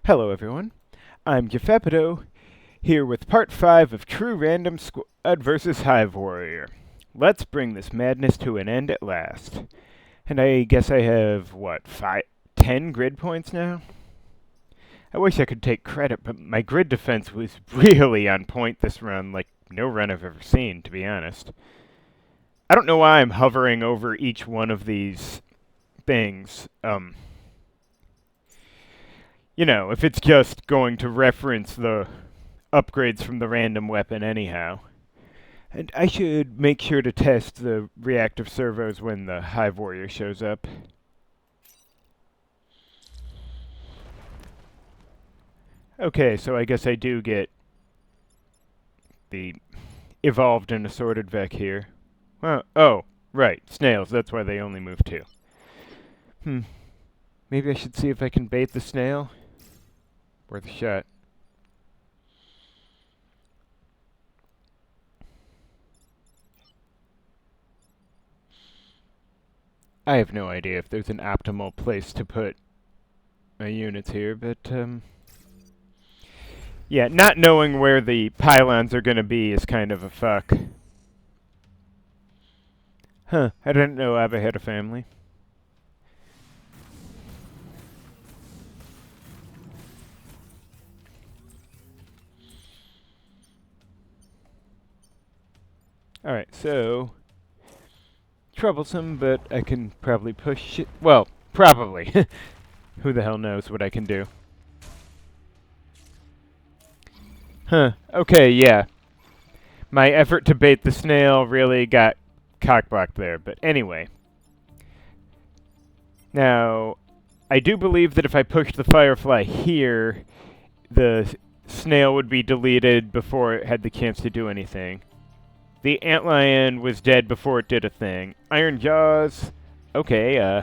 Hello everyone, I'm Gefepido, here with part 5 of True Random Squad vs. Hive Warrior. Let's bring this madness to an end at last. And I guess I have, 10 grid points now? I wish I could take credit, but my grid defense was really on point this run, like no run I've ever seen, to be honest. I don't know why I'm hovering over each one of these things. If it's just going to reference the upgrades from the random weapon anyhow. And I should make sure to test the reactive servos when the Hive Warrior shows up. Okay, so I guess I do get the evolved and assorted Vec here. Well, oh, right, snails, that's why they only move 2. Maybe I should see if I can bait the snail. Worth a shot. I have no idea if there's an optimal place to put my units here, but, yeah, not knowing where the pylons are going to be is kind of a fuck. Huh, I didn't know Abba had a family. Alright, so troublesome, but I can probably push it. Well, probably. Who the hell knows what I can do? Huh. Okay, yeah. My effort to bait the snail really got cockblocked there, but anyway. Now, I do believe that if I pushed the firefly here, the snail would be deleted before it had the chance to do anything. The antlion was dead before it did a thing. Iron Jaws, okay,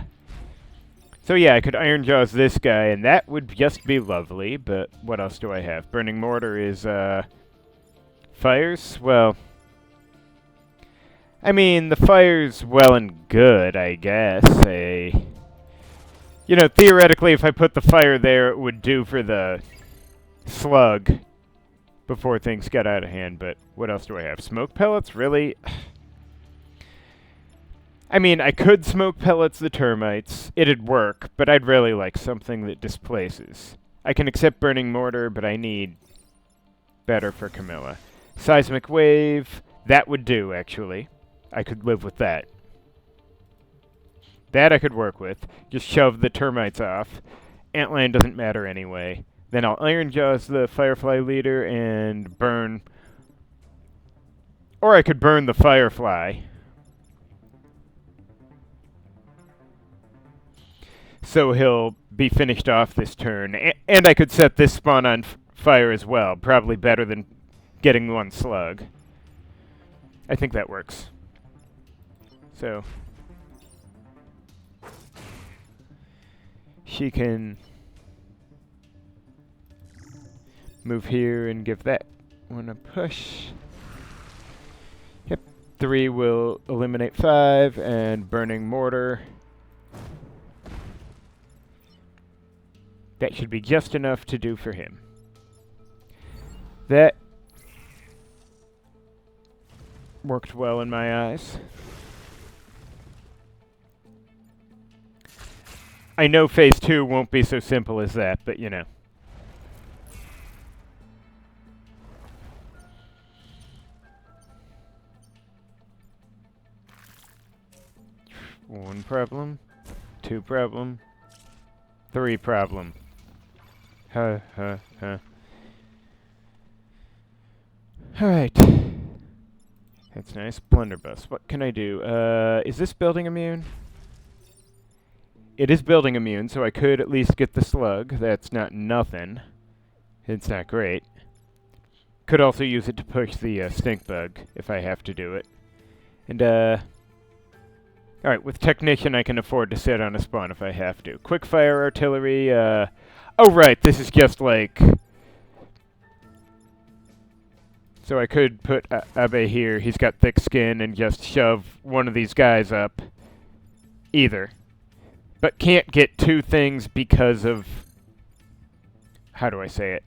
so yeah, I could Iron Jaws this guy, and that would just be lovely, but what else do I have? Burning Mortar is, fires? Well, I mean, the fire's well and good, I guess. Theoretically, if I put the fire there, it would do for the slug before things got out of hand, but what else do I have? Smoke pellets? Really? I mean, I could smoke pellets the termites. It'd work, but I'd really like something that displaces. I can accept burning mortar, but I need better for Camilla. Seismic wave, that would do, actually. I could live with that. That I could work with. Just shove the termites off. Antlion doesn't matter anyway. Then I'll Iron Jaws the Firefly leader and burn... Or I could burn the Firefly. So he'll be finished off this turn. And I could set this spawn on fire as well. Probably better than getting one slug. I think that works. So... she can... move here and give that one a push. Yep, 3 will eliminate 5, and Burning Mortar. That should be just enough to do for him. That worked well in my eyes. I know Phase 2 won't be so simple as that, but you know. One problem, 2 problem, 3 problem. Alright. That's nice. Blunderbuss. What can I do? Is this building immune? It is building immune, so I could at least get the slug. That's not nothing. It's not great. Could also use it to push the stink bug, if I have to do it. And, alright, with Technician I can afford to sit on a spawn if I have to. Quickfire Artillery, oh right, this is just like... So I could put Abe here, he's got thick skin, and just shove one of these guys up. Either. But can't get 2 things because of how do I say it?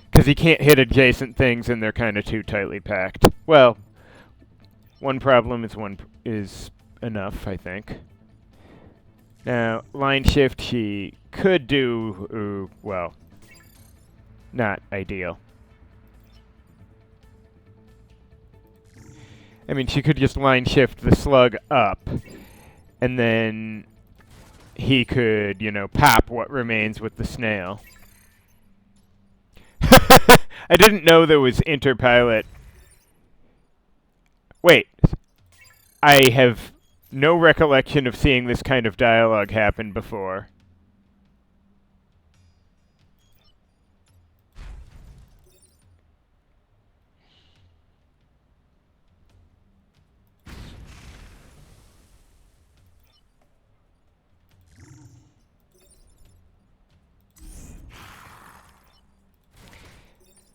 Because he can't hit adjacent things and they're kind of too tightly packed. Well, one problem is enough, I think. Now, line shift she could do, well, not ideal. I mean, she could just line shift the slug up, and then he could, you know, pop what remains with the snail. I didn't know there was interpilot. Wait. I have no recollection of seeing this kind of dialogue happen before.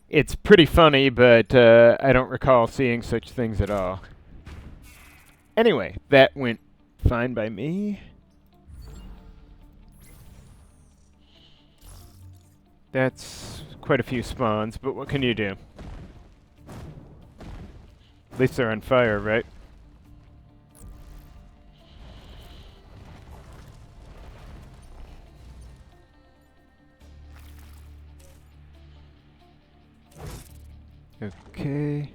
It's pretty funny, but I don't recall seeing such things at all. Anyway, that went fine by me. That's quite a few spawns, but what can you do? At least they're on fire, right? Okay.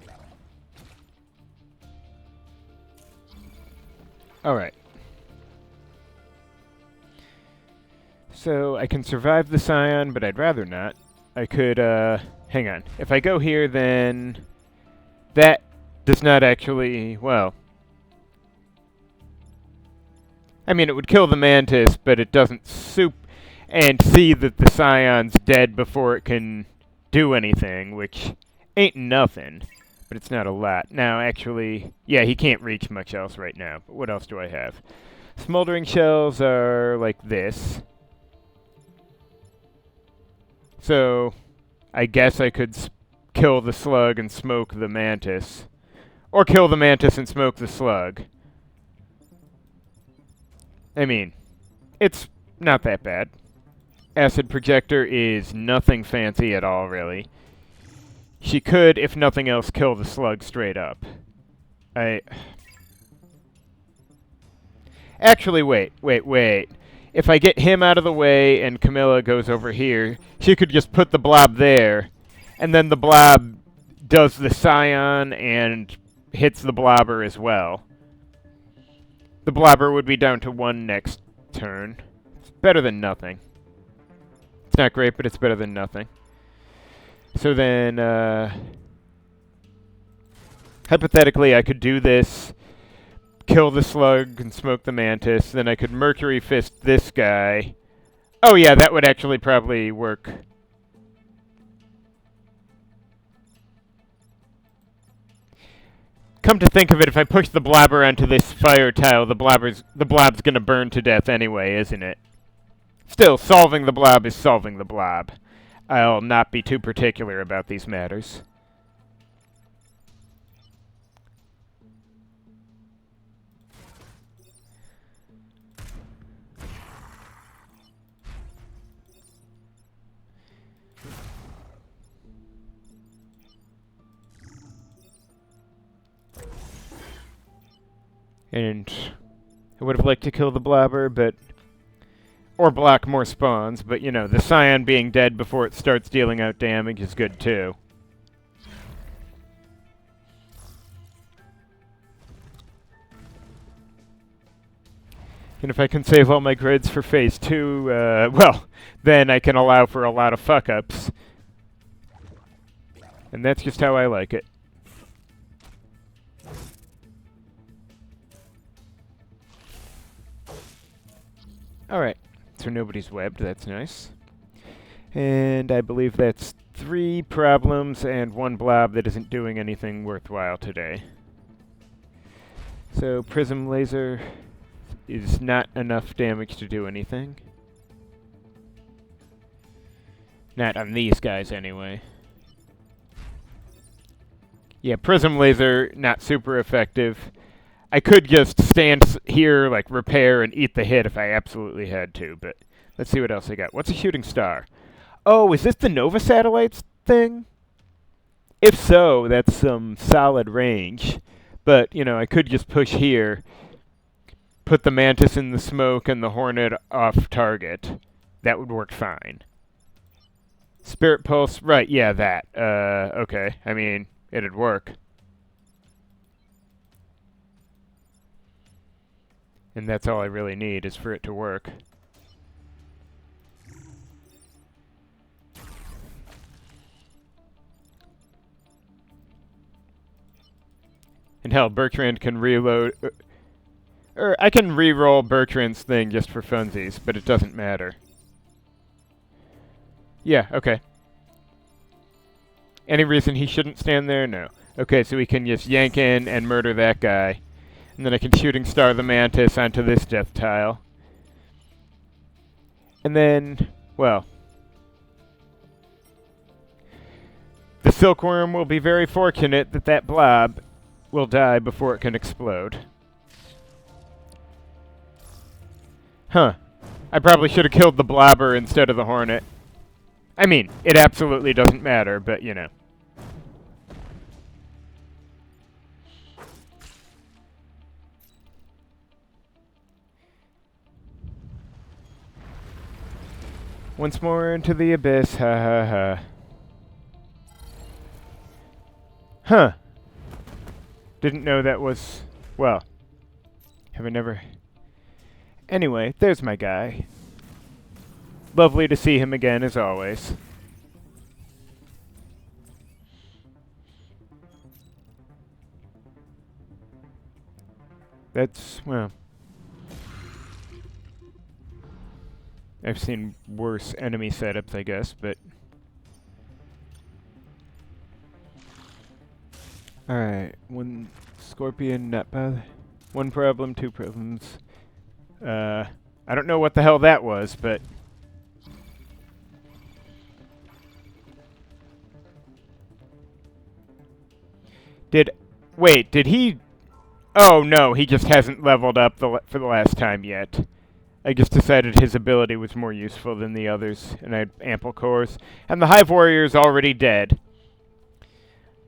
Alright. So, I can survive the Scion, but I'd rather not. I could, hang on. If I go here, then that does not actually, well, I mean, it would kill the Mantis, but it doesn't and see that the Scion's dead before it can do anything, which ain't nothing, but it's not a lot. Now, actually, yeah, he can't reach much else right now, but what else do I have? Smoldering shells are like this. So, I guess I could kill the slug and smoke the Mantis. Or kill the Mantis and smoke the slug. I mean, it's not that bad. Acid projector is nothing fancy at all, really. She could, if nothing else, kill the slug straight up. Actually, wait. If I get him out of the way and Camilla goes over here, she could just put the blob there, and then the blob does the Scion and hits the blobber as well. The blobber would be down to 1 next turn. It's better than nothing. It's not great, but it's better than nothing. So then, hypothetically, I could do this, kill the slug and smoke the Mantis, then I could Mercury Fist this guy. Oh yeah, that would actually probably work. Come to think of it, if I push the blobber onto this fire tile, the blob's gonna burn to death anyway, isn't it? Still, solving the blob is solving the blob. I'll not be too particular about these matters. And I would have liked to kill the blobber, but... or block more spawns, but, you know, the Scion being dead before it starts dealing out damage is good, too. And if I can save all my grids for Phase 2, well, then I can allow for a lot of fuck-ups. And that's just how I like it. Alright, so nobody's webbed, that's nice. And I believe that's 3 problems and 1 blob that isn't doing anything worthwhile today. So Prism Laser is not enough damage to do anything. Not on these guys, anyway. Yeah, Prism Laser, not super effective. I could just stand here, like, repair and eat the hit if I absolutely had to, but Let's see what else I got. What's a shooting star? Oh, is this the Nova satellites thing? If so, that's some solid range. But, you know, I could just push here, put the Mantis in the smoke and the Hornet off target. That would work fine. Spirit Pulse, right, yeah, that. Okay. I mean, it'd work. And that's all I really need, is for it to work. And hell, Bertrand can reload... Or I can re-roll Bertrand's thing just for funsies, but it doesn't matter. Yeah, okay. Any reason he shouldn't stand there? No. Okay, so we can just yank in and murder that guy. And then I can shooting star the Mantis onto this death tile. And then, well... the Silkworm will be very fortunate that that blob will die before it can explode. Huh. I probably should have killed the blobber instead of the Hornet. I mean, it absolutely doesn't matter, but you know. Once more into the abyss, ha ha ha. Huh. Didn't know that was... well, have I never... Anyway, there's my guy. Lovely to see him again, as always. That's, well... I've seen worse enemy setups, I guess, but... Alright, one Scorpion, not bother. One problem, two problems. I don't know what the hell that was, but... Wait, did he... Oh, no, he just hasn't leveled up for the last time yet. I just decided his ability was more useful than the others, and I had ample cores. And the Hive Warrior is already dead.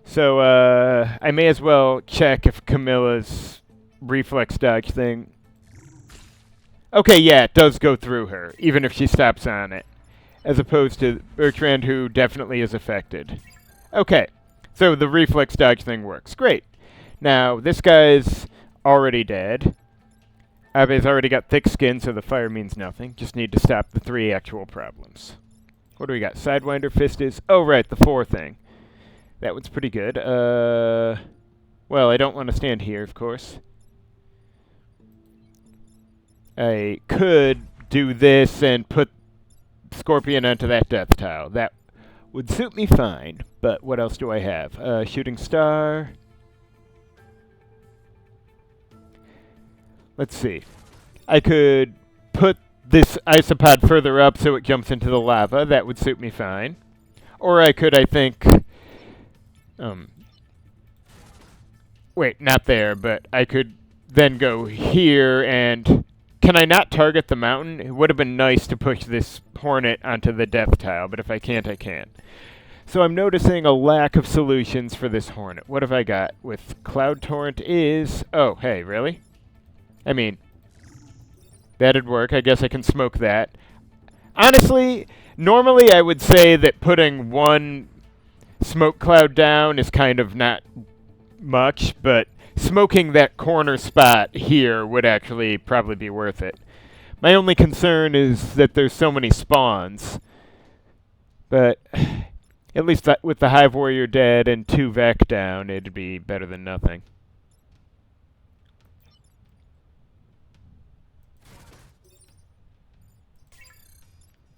So, I may as well check if Camilla's reflex dodge thing... Okay, yeah, it does go through her, even if she stops on it. As opposed to Bertrand, who definitely is affected. Okay, so the reflex dodge thing works. Great. Now, this guy's already dead. Abe's already got thick skin, so the fire means nothing. Just need to stop the 3 actual problems. What do we got? Sidewinder, Fist is... Oh, right, the 4 thing. That one's pretty good. Well, I don't want to stand here, of course. I could do this and put Scorpion onto that death tile. That would suit me fine, but what else do I have? Shooting star. Let's see. I could put this isopod further up so it jumps into the lava. That would suit me fine. Or I could, I think... wait, not there, but I could then go here and... Can I not target the mountain? It would have been nice to push this Hornet onto the death tile, but if I can't, I can't. So I'm noticing a lack of solutions for this Hornet. What have I got with Cloud Torrent is... Oh, hey, really? I mean, that'd work. I guess I can smoke that. Honestly, normally I would say that putting one smoke cloud down is kind of not much, but smoking that corner spot here would actually probably be worth it. My only concern is that there's so many spawns. But at least with the Hive Warrior dead and 2 Vec down, it'd be better than nothing.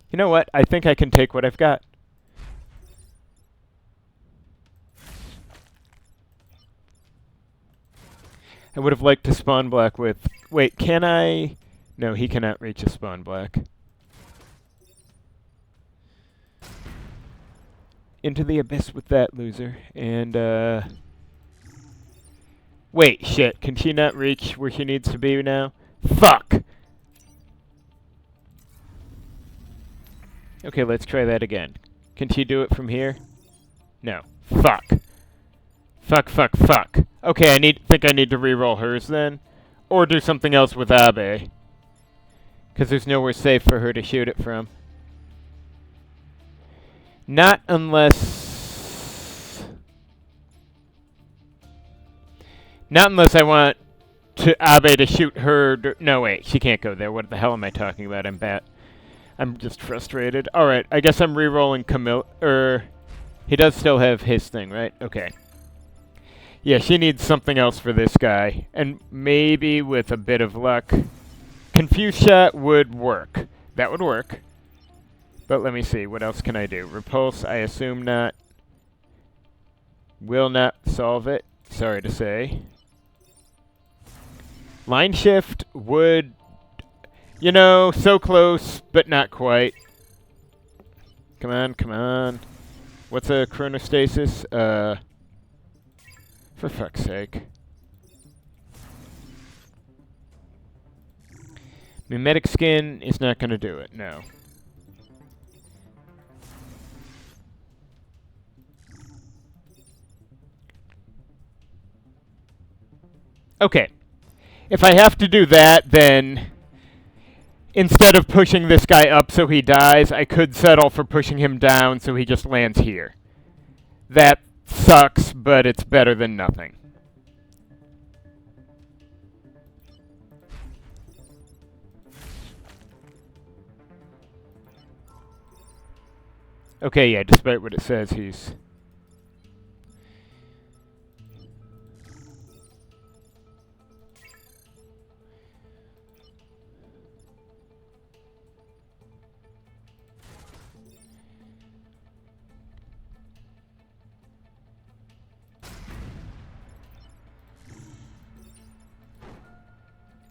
You know what? I think I can take what I've got. I would have liked to spawn black with... Wait, can I... No, he cannot reach a spawn black. Into the abyss with that loser. And, Wait, shit. Can she not reach where she needs to be now? Fuck! Okay, let's try that again. Can she do it from here? No. Fuck. Fuck, fuck, fuck. Okay, think I need to re-roll hers then. Or do something else with Abe. Because there's nowhere safe for her to shoot it from. Not unless... Not unless I want Abe to shoot her... No, wait, she can't go there. What the hell am I talking about? I'm just frustrated. Alright, I guess I'm re-rolling Camille... He does still have his thing, right? Okay. Yeah, she needs something else for this guy. And maybe with a bit of luck... Confuse Shot would work. That would work. But let me see. What else can I do? Repulse, I assume not. Will not solve it. Sorry to say. Line Shift would... You know, so close, but not quite. Come on, come on. What's a chronostasis? For fuck's sake. Mimetic Skin is not going to do it, no. Okay. If I have to do that, then instead of pushing this guy up so he dies, I could settle for pushing him down so he just lands here. That sucks, but it's better than nothing. Okay, yeah, despite what it says, he's...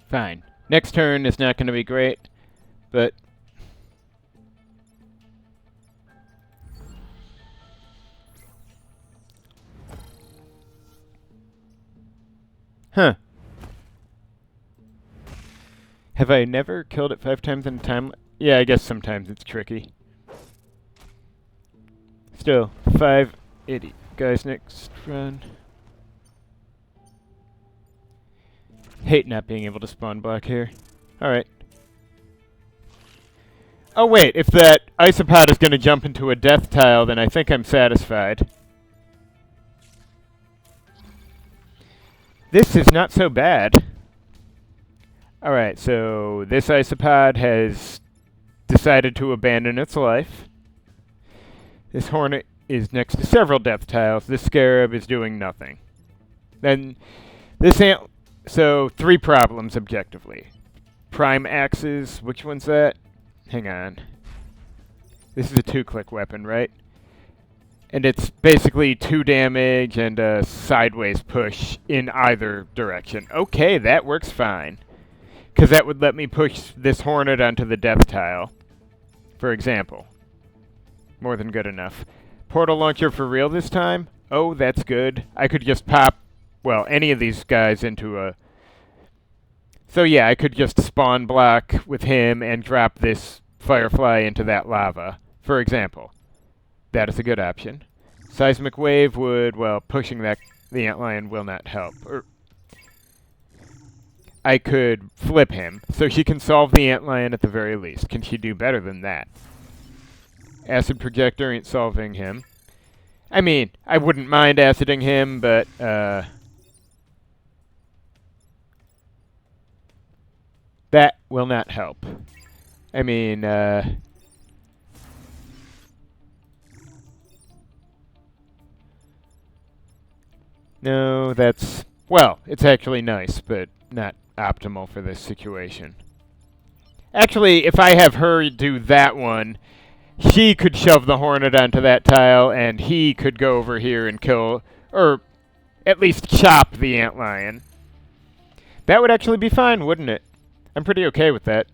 Fine. Next turn is not going to be great, but... Huh. Have I never killed it 5 times in a time? Yeah, I guess sometimes it's tricky. Still, 580. Guys, next run. Hate not being able to spawn block here. Alright. Oh wait, if that isopod is going to jump into a death tile, then I think I'm satisfied. This is not so bad. Alright, so this isopod has decided to abandon its life. This hornet is next to several death tiles. This scarab is doing nothing. Then this so 3 problems objectively. Prime axes, which one's that? Hang on. This is a 2-click weapon, right? And it's basically 2 damage and a sideways push in either direction. Okay, that works fine. Because that would let me push this hornet onto the death tile, for example. More than good enough. Portal launcher for real this time? Oh, that's good. I could just pop, well, any of these guys into a... So yeah, I could just spawn block with him and drop this firefly into that lava, for example. That is a good option. Seismic wave would, well, pushing the antlion will not help. I could flip him, so she can solve the antlion at the very least. Can she do better than that? Acid projector ain't solving him. I mean, I wouldn't mind aciding him, but, that will not help. I mean, no, that's... Well, it's actually nice, but not optimal for this situation. Actually, if I have her do that one, she could shove the hornet onto that tile, and he could go over here and kill, or at least chop the antlion. That would actually be fine, wouldn't it? I'm pretty okay with that.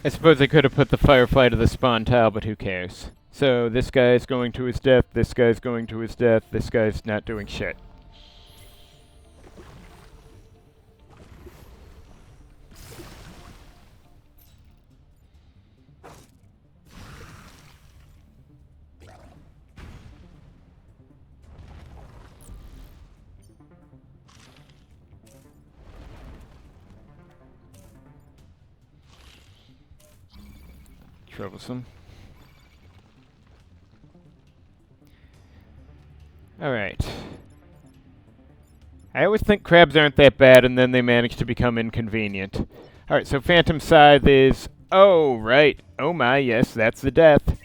I suppose I could have put the Firefly to the spawn tile, but who cares? So this guy's going to his death, this guy's going to his death, this guy's not doing shit. Troublesome. Alright. I always think crabs aren't that bad, and then they manage to become inconvenient. Alright, so Phantom Scythe is... Oh, right. Oh my, yes, that's the death.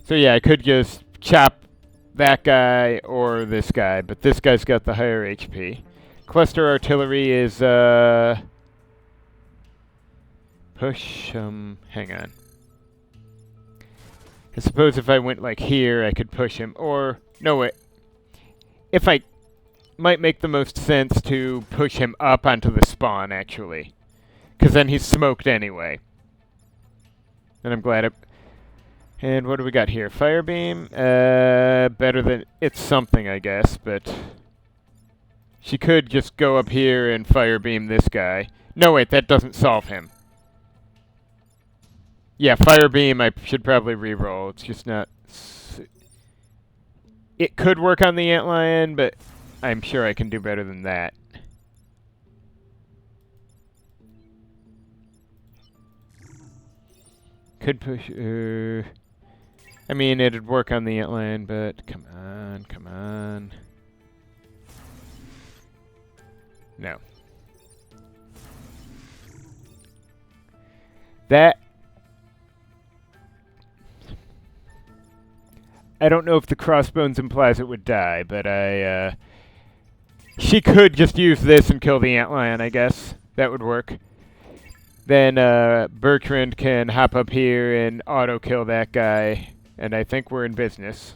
So yeah, I could just chop that guy or this guy, but this guy's got the higher HP. Cluster Artillery is, push, hang on. I suppose if I went like here, I could push him, or... No, wait. If I... Might make the most sense to push him up onto the spawn, actually. Because then he's smoked anyway. And I'm glad it... And what do we got here? Firebeam? Better than... It's something, I guess, but... She could just go up here and Firebeam this guy. No, wait, that doesn't solve him. Yeah, Firebeam I should probably reroll. It's just not... It could work on the Antlion, but I'm sure I can do better than that. Could push... I mean, it'd work on the Antlion, but come on, come on. No. That... I don't know if the crossbones implies it would die, but she could just use this and kill the Antlion, I guess. That would work. Then Bertrand can hop up here and auto-kill that guy, and I think we're in business.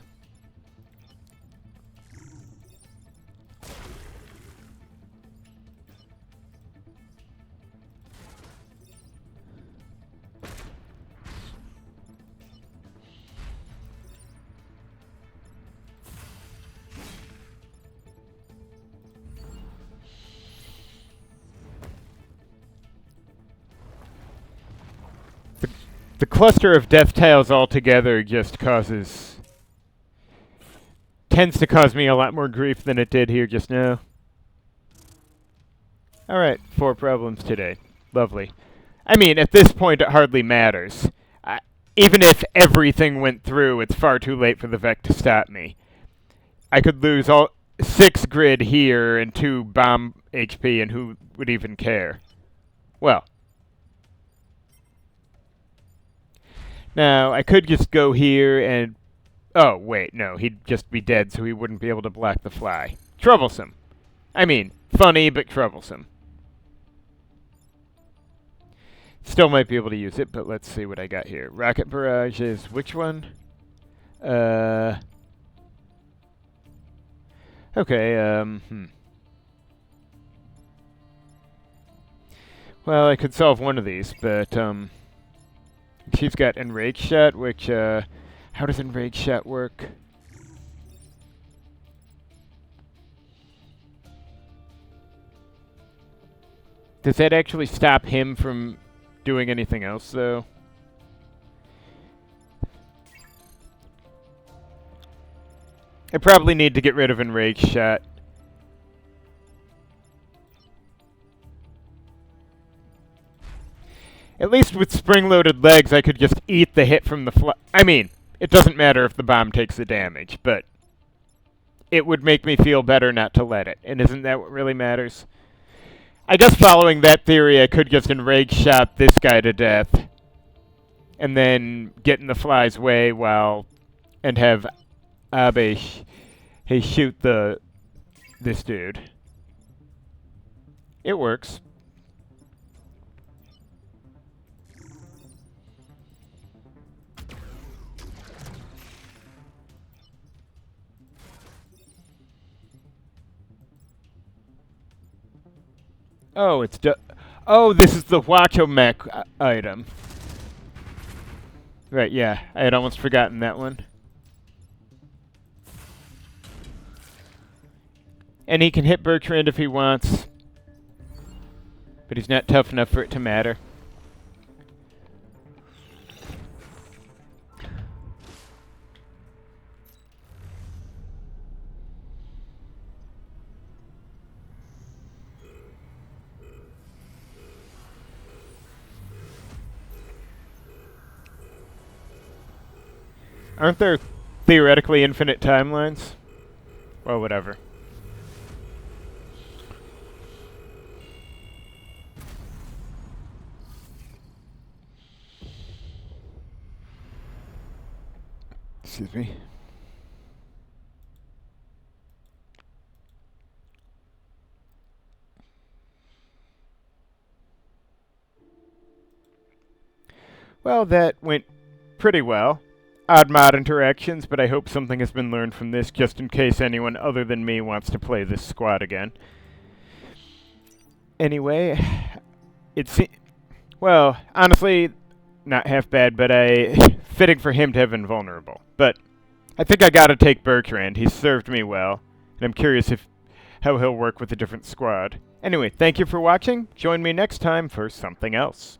The cluster of death tiles altogether just tends to cause me a lot more grief than it did here just now. Alright, 4 problems today. Lovely. I mean, at this point it hardly matters. Even if everything went through, it's far too late for the Vec to stop me. I could lose all 6 grid here and 2 bomb HP, and who would even care? Well... Now, I could just go here and... Oh, wait, no, he'd just be dead, so he wouldn't be able to block the fly. Troublesome. I mean, funny, but troublesome. Still might be able to use it, but let's see what I got here. Rocket Barrage is which one? Okay, Well, I could solve one of these, but, she's got Enrage Shot, which, how does Enrage Shot work? Does that actually stop him from doing anything else, though? I probably need to get rid of Enrage Shot. At least with spring-loaded legs, I could just eat the hit from the fly. I mean, it doesn't matter if the bomb takes the damage, but it would make me feel better not to let it. And isn't that what really matters? I guess following that theory, I could just Enrage Shot this guy to death, and then get in the fly's way and have Abe shoot this dude. It works. Oh, it's Oh, this is the Watchomech item. Right, yeah. I had almost forgotten that one. And he can hit Bertrand if he wants. But he's not tough enough for it to matter. Aren't there theoretically infinite timelines? Well, whatever. Excuse me. Well, that went pretty well. Odd mod interactions, but I hope something has been learned from this just in case anyone other than me wants to play this squad again. Anyway, well, honestly, not half bad, but fitting for him to have invulnerable. But I think I gotta take Bertrand. He's served me well, and I'm curious how he'll work with a different squad. Anyway, thank you for watching. Join me next time for something else.